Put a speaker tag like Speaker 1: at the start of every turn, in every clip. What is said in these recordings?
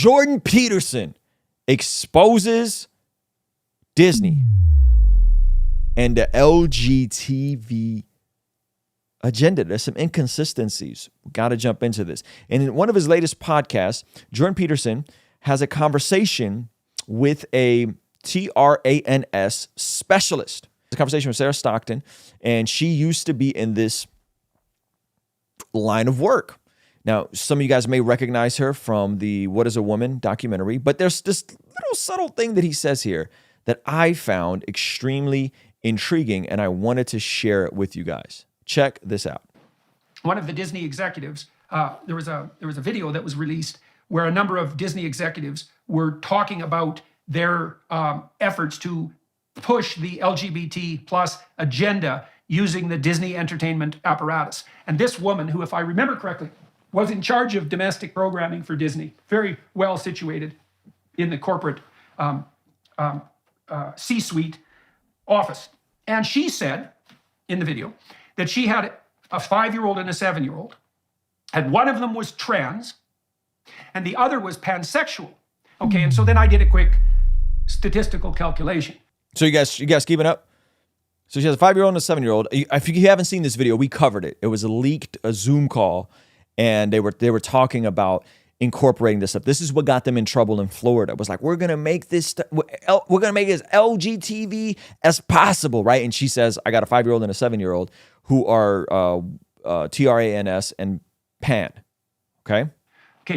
Speaker 1: Jordan Peterson exposes Disney and the LGTV agenda. There's some inconsistencies. We got to jump into this. And in one of his latest podcasts, Jordan Peterson has a conversation with a trans specialist. It's a conversation with Sarah Stockton, and she used to be in this line of work. Now, some of you guys may recognize her from the What is a Woman documentary, but there's this little subtle thing that he says here that I found extremely intriguing, and I wanted to share it with you guys. Check this out.
Speaker 2: One of the Disney executives, there was a video that was released where a number of Disney executives were talking about their efforts to push the LGBT plus agenda using the Disney entertainment apparatus. And this woman, who, if I remember correctly, was in charge of domestic programming for Disney, very well situated in the corporate C-suite office. And she said in the video that she had a 5-year-old and a 7-year-old, and one of them was trans, and the other was pansexual. Okay, and so then I did a quick statistical calculation.
Speaker 1: So you guys keeping up? So she has a 5-year-old and a 7-year-old. If you haven't seen this video, we covered it. It was a Zoom call, and they were talking about incorporating this stuff. This is what got them in trouble in Florida. It was like, we're gonna make this we're gonna make it as LGTV as possible, right? And she says, I got a 5-year-old and a 7-year-old who are trans and pan. Okay,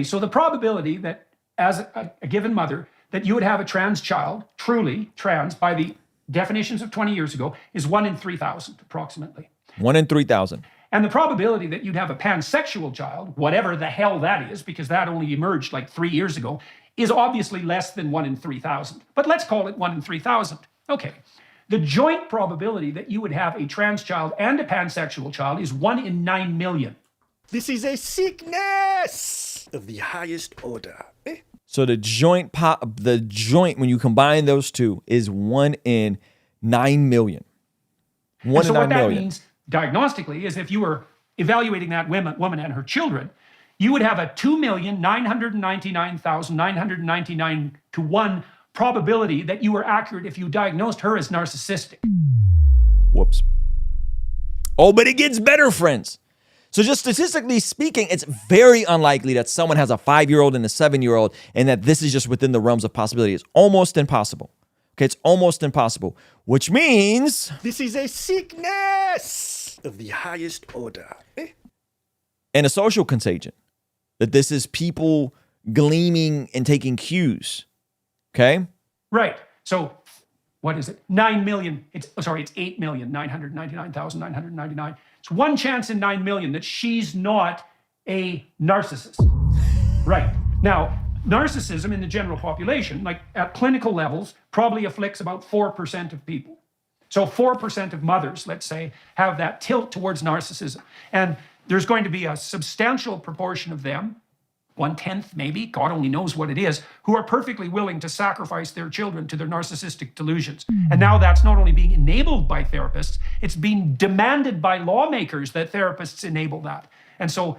Speaker 2: so the probability that as a given mother that you would have a trans child, truly trans by the definitions of 20 years ago, is 1 in 3,000 approximately.
Speaker 1: 1 in 3,000.
Speaker 2: And the probability that you'd have a pansexual child, whatever the hell that is, because that only emerged like 3 years ago, is obviously less than 1 in 3,000. But let's call it 1 in 3,000. Okay. The joint probability that you would have a trans child and a pansexual child is 1 in 9 million.
Speaker 3: This is a sickness of the highest order.
Speaker 1: So the joint, when you combine those two, is 1 in 9 million. 1 in 9 million.
Speaker 2: So what that means diagnostically is if you were evaluating that woman and her children, you would have a 2,999,999 to 1 probability that you were accurate if you diagnosed her as narcissistic.
Speaker 1: Whoops. Oh, but it gets better, friends. So just statistically speaking, it's very unlikely that someone has a 5-year-old and a 7-year-old and that this is just within the realms of possibility. It's almost impossible. Okay, it's almost impossible, which means
Speaker 3: this is a sickness of the highest order.
Speaker 1: And a social contagion. That this is people gleaming and taking cues. Okay?
Speaker 2: Right. So what is it? 9 million. It's 8,999,999. It's 1 chance in 9 million that she's not a narcissist. Right. Now, narcissism in the general population, like at clinical levels, probably afflicts about 4% of people. So 4% of mothers, let's say, have that tilt towards narcissism. And there's going to be a substantial proportion of them, 1/10 maybe, God only knows what it is, who are perfectly willing to sacrifice their children to their narcissistic delusions. And now that's not only being enabled by therapists, it's being demanded by lawmakers that therapists enable that. And so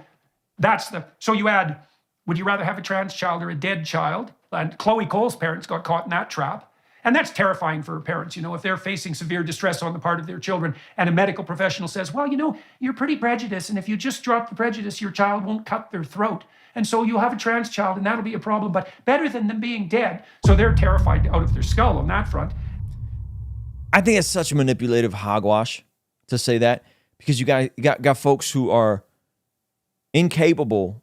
Speaker 2: so you add, would you rather have a trans child or a dead child? And Chloe Cole's parents got caught in that trap. And that's terrifying for parents, if they're facing severe distress on the part of their children and a medical professional says, well, you're pretty prejudiced, and if you just drop the prejudice, your child won't cut their throat. And so you'll have a trans child and that'll be a problem, but better than them being dead. So they're terrified out of their skull on that front.
Speaker 1: I think it's such manipulative hogwash to say that, because you got folks who are incapable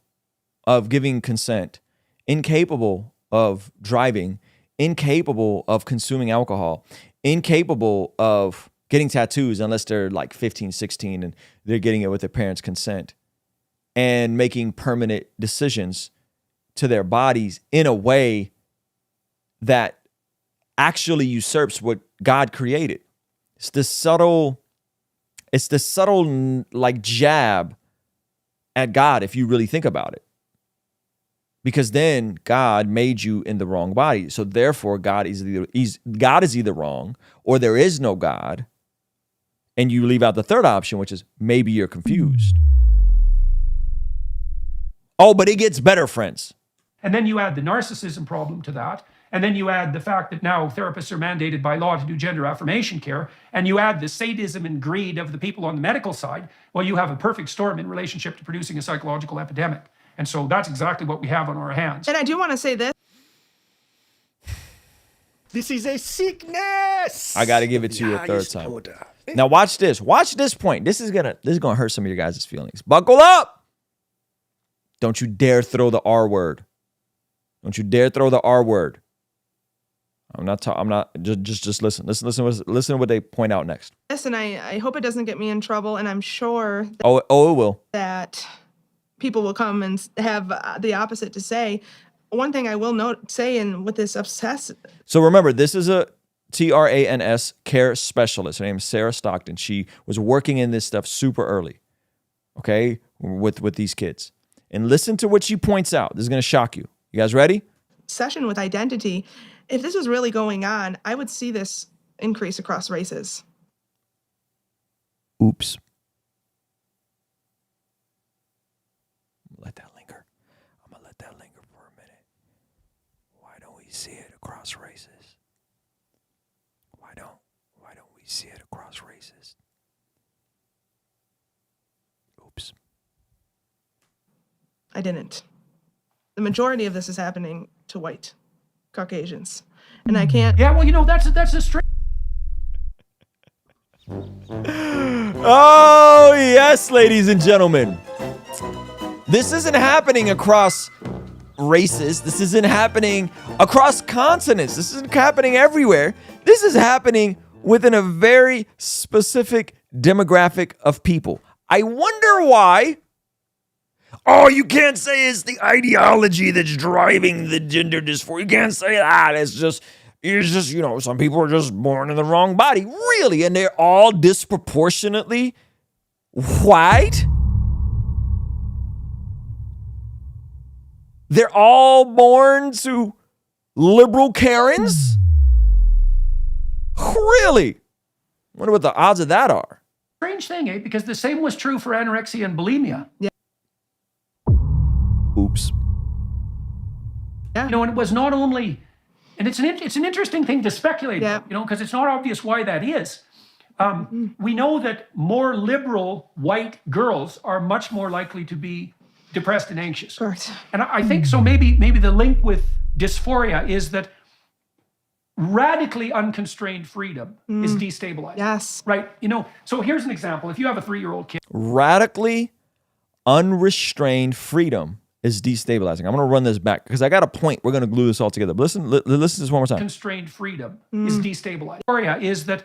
Speaker 1: of giving consent, incapable of driving, incapable of consuming alcohol, incapable of getting tattoos unless they're like 15, 16 and they're getting it with their parents' consent, and making permanent decisions to their bodies in a way that actually usurps what God created. It's the subtle like jab at God if you really think about it. Because then God made you in the wrong body. So therefore God is either wrong or there is no God. And you leave out the third option, which is maybe you're confused. Oh, but it gets better, friends.
Speaker 2: And then you add the narcissism problem to that. And then you add the fact that now therapists are mandated by law to do gender affirmation care. And you add the sadism and greed of the people on the medical side. Well, you have a perfect storm in relationship to producing a psychological epidemic. And so that's exactly what we have on our hands.
Speaker 4: And I do want to say this.
Speaker 3: This is a sickness.
Speaker 1: I got to give it
Speaker 3: of
Speaker 1: to
Speaker 3: the
Speaker 1: you a third
Speaker 3: highest
Speaker 1: time.
Speaker 3: order.
Speaker 1: Now watch this. Watch this point. This is gonna hurt some of your guys' feelings. Buckle up. Don't you dare throw the R word. Don't you dare throw the R word. I'm not. Just listen. Listen to what they point out next.
Speaker 4: And I hope it doesn't get me in trouble. And I'm sure
Speaker 1: Oh, it will.
Speaker 4: that people will come and have the opposite to say. One thing I will say, and with this obsessive.
Speaker 1: So remember, this is a TRANS care specialist. Her name is Sarah Stockton. She was working in this stuff super early, okay, with these kids. And listen to what she points out. This is going to shock you. You guys ready?
Speaker 4: Obsession with identity. If this was really going on, I would see this increase across races.
Speaker 1: Oops. Let that linger. I'm going to let that linger for a minute. Why don't we see it across races? Why don't we see it across races? Oops.
Speaker 4: I didn't. The majority of this is happening to white Caucasians. And I can't.
Speaker 2: Yeah, well, you know, that's a straight.
Speaker 1: Oh, yes, ladies and gentlemen. This isn't happening across races. This isn't happening across continents. This isn't happening everywhere. This is happening within a very specific demographic of people. I wonder why. Oh, you can't say it's the ideology that's driving the gender dysphoria. You can't say that. It's just, you know, some people are just born in the wrong body. Really? And they're all disproportionately white? They're all born to liberal Karens? Really? Wonder what the odds of that are.
Speaker 2: Strange thing, eh? Because the same was true for anorexia and bulimia.
Speaker 4: Yeah.
Speaker 1: Oops.
Speaker 4: Yeah.
Speaker 2: You know, and it was not only, and it's an interesting thing to speculate
Speaker 4: Yeah.
Speaker 2: about, you know, because it's not obvious why that is. We know that more liberal white girls are much more likely to be depressed and anxious.
Speaker 4: Correct.
Speaker 2: And I think so. Maybe the link with dysphoria is that radically unconstrained freedom is destabilizing.
Speaker 4: Yes.
Speaker 2: Right. You know. So here's an example. If you have a 3-year-old kid.
Speaker 1: Radically unrestrained freedom is destabilizing. I'm going to run this back because I got a point. We're going to glue this all together. But listen to this one more time.
Speaker 2: Constrained freedom is destabilizing. Dysphoria is that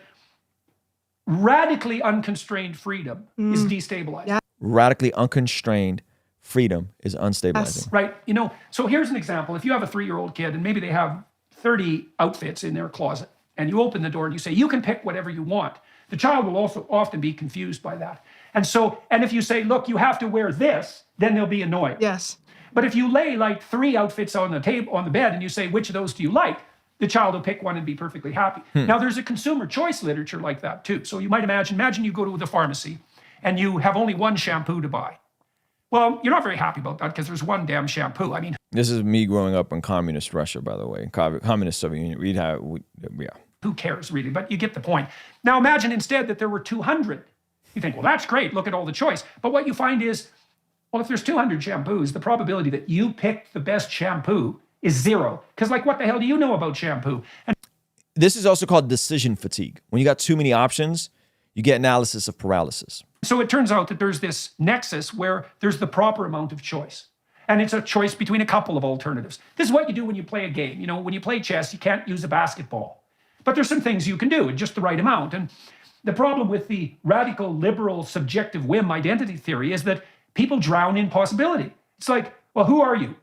Speaker 2: radically unconstrained freedom is destabilizing.
Speaker 4: Yeah.
Speaker 1: Radically unconstrained freedom is unstabilizing.
Speaker 4: Yes.
Speaker 2: Right. You know, so here's an example. If you have a 3-year-old kid and maybe they have 30 outfits in their closet and you open the door and you say, you can pick whatever you want. The child will also often be confused by that. And if you say, look, you have to wear this, then they'll be annoyed.
Speaker 4: Yes.
Speaker 2: But if you lay like 3 outfits on the table, on the bed, and you say, which of those do you like? The child will pick one and be perfectly happy. Now, there's a consumer choice literature like that too. So you might imagine you go to the pharmacy and you have only one shampoo to buy. Well, you're not very happy about that because there's one damn shampoo. I mean,
Speaker 1: This is me growing up in communist Russia, by the way. Communist Soviet Union.
Speaker 2: who cares really? But you get the point. Now imagine instead that there were 200. You think, well, that's great. Look at all the choice. But what you find is, well, if there's 200 shampoos, the probability that you picked the best shampoo is 0. Because like, what the hell do you know about shampoo? And
Speaker 1: This is also called decision fatigue. When you got too many options, you get analysis of paralysis.
Speaker 2: so it turns out that there's this nexus where there's the proper amount of choice. And it's a choice between a couple of alternatives. This is what you do when you play a game. You know, when you play chess, you can't use a basketball. But there's some things you can do in just the right amount. And the problem with the radical liberal subjective whim identity theory is that people drown in possibility. It's like, well, who are you?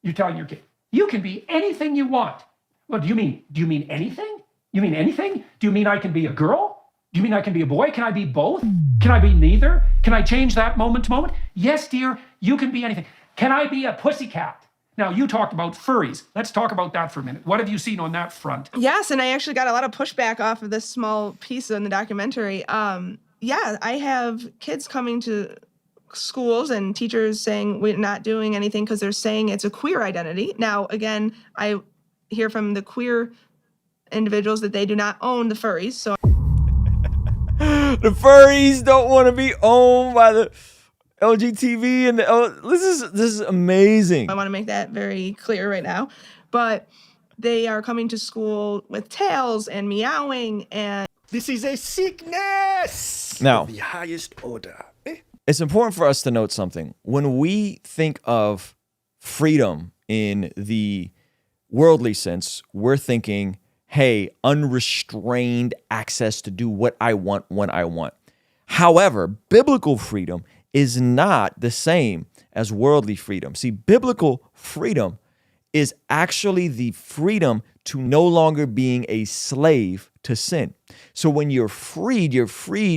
Speaker 2: You're telling your kid, you can be anything you want. Well, do you mean anything? You mean anything? Do you mean I can be a girl? Do you mean I can be a boy? Can I be both? Can I be neither? Can I change that moment to moment? Yes, dear, you can be anything. Can I be a pussycat? Now, you talked about furries. Let's talk about that for a minute. What have you seen on that front?
Speaker 4: Yes, and I actually got a lot of pushback off of this small piece in the documentary. Yeah, I have kids coming to schools and teachers saying we're not doing anything because they're saying it's a queer identity. Now, again, I hear from the queer individuals that they do not own the furries. So
Speaker 1: the furries don't want to be owned by the LGTV and this is amazing.
Speaker 4: I want to make that very clear right now. But they are coming to school with tails and meowing, and
Speaker 3: This is a sickness
Speaker 1: now
Speaker 3: of the highest order.
Speaker 1: it's important for us to note something. When we think of freedom in the worldly sense, we're thinking, hey, unrestrained access to do what I want when I want. However, biblical freedom is not the same as worldly freedom. See, biblical freedom is actually the freedom to no longer being a slave to sin. So when you're freed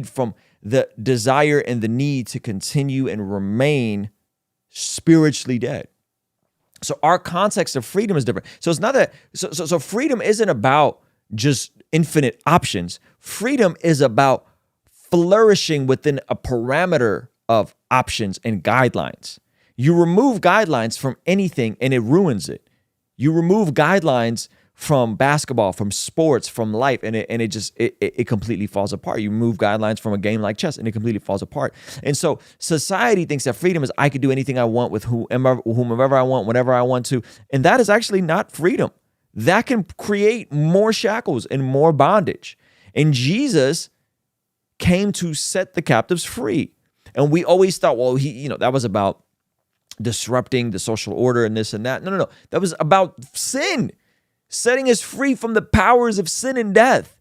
Speaker 1: from the desire and the need to continue and remain spiritually dead. So our context of freedom is different. So it's not that, so freedom isn't about just infinite options. Freedom is about flourishing within a parameter of options and guidelines. You remove guidelines from anything and it ruins it. You remove guidelines from basketball, from sports, from life, and it completely falls apart. You remove guidelines from a game like chess and it completely falls apart. And so society thinks that freedom is I can do anything I want with whomever I want, whenever I want to. And that is actually not freedom. That can create more shackles and more bondage. And Jesus came to set the captives free. And we always thought, well, that was about disrupting the social order and this and that. No. That was about sin, setting us free from the powers of sin and death.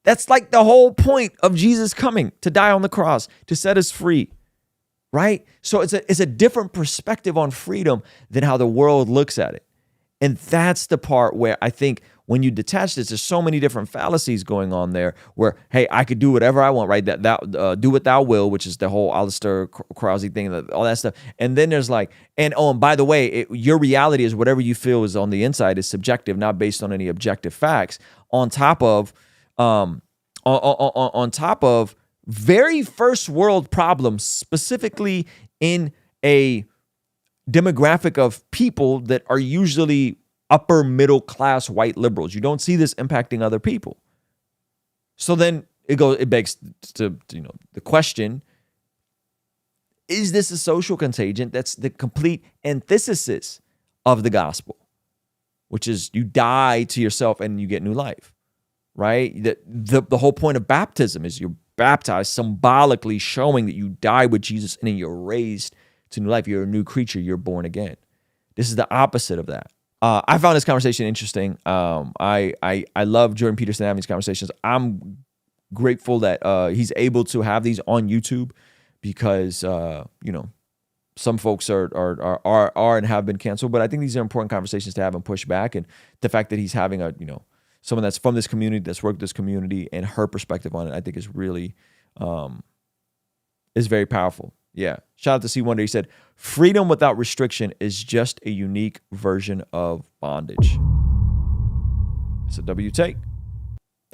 Speaker 1: That's like the whole point of Jesus coming to die on the cross, to set us free, right? So it's a different perspective on freedom than how the world looks at it. And that's the part where I think when you detach this, there's so many different fallacies going on there where, hey, I could do whatever I want, right? Do what thou will, which is the whole Aleister Crowley thing, all that stuff. And then there's like, and by the way, your reality is whatever you feel is on the inside is subjective, not based on any objective facts. On top of very first world problems, specifically in a demographic of people that are usually upper middle class white liberals. You don't see this impacting other people. So then it begs to the question, is this a social contagion? That's the complete antithesis of the gospel, which is you die to yourself and you get new life, right? The whole point of baptism is you're baptized symbolically showing that you die with Jesus and then you're raised to new life. You're a new creature. You're born again. This is the opposite of that. I found this conversation interesting. I love Jordan Peterson having these conversations. I'm grateful that he's able to have these on YouTube because some folks are and have been canceled. But I think these are important conversations to have and push back. And the fact that he's having someone that's from this community, that's worked this community, and her perspective on it, I think is really is very powerful. Yeah. Shout out to C1 Day. He said, freedom without restriction is just a unique version of bondage. It's a W take.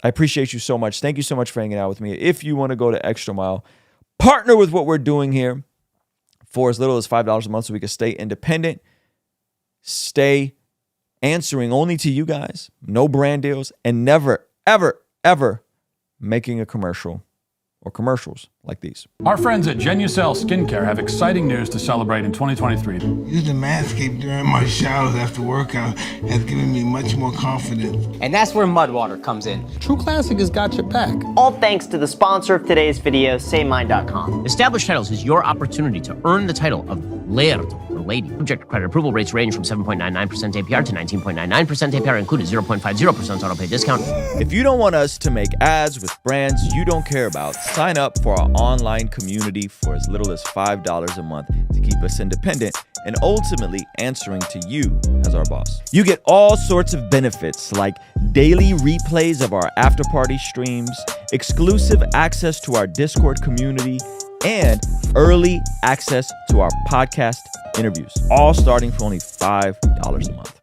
Speaker 1: I appreciate you so much. Thank you so much for hanging out with me. If you want to go to Extra Mile, partner with what we're doing here for as little as $5 a month so we can stay independent, stay answering only to you guys, no brand deals, and never, ever, ever making a commercial or commercials like these.
Speaker 5: Our friends at Genucel Skincare have exciting news to celebrate in 2023.
Speaker 6: Using Manscaped during my showers after workout has given me much more confidence.
Speaker 7: And that's where Mudwater comes in.
Speaker 8: True Classic has got your back.
Speaker 9: All thanks to the sponsor of today's video, SayMine.com.
Speaker 10: Established Titles is your opportunity to earn the title of Laird or Lady. Subject to credit approval, rates range from 7.99% APR to 19.99% APR, included 0.50% auto pay discount.
Speaker 1: If you don't want us to make ads with brands you don't care about, sign up for our online community for as little as $5 a month to keep us independent and ultimately answering to you as our boss. You get all sorts of benefits like daily replays of our after party streams, exclusive access to our Discord community, and early access to our podcast interviews, all starting for only $5 a month.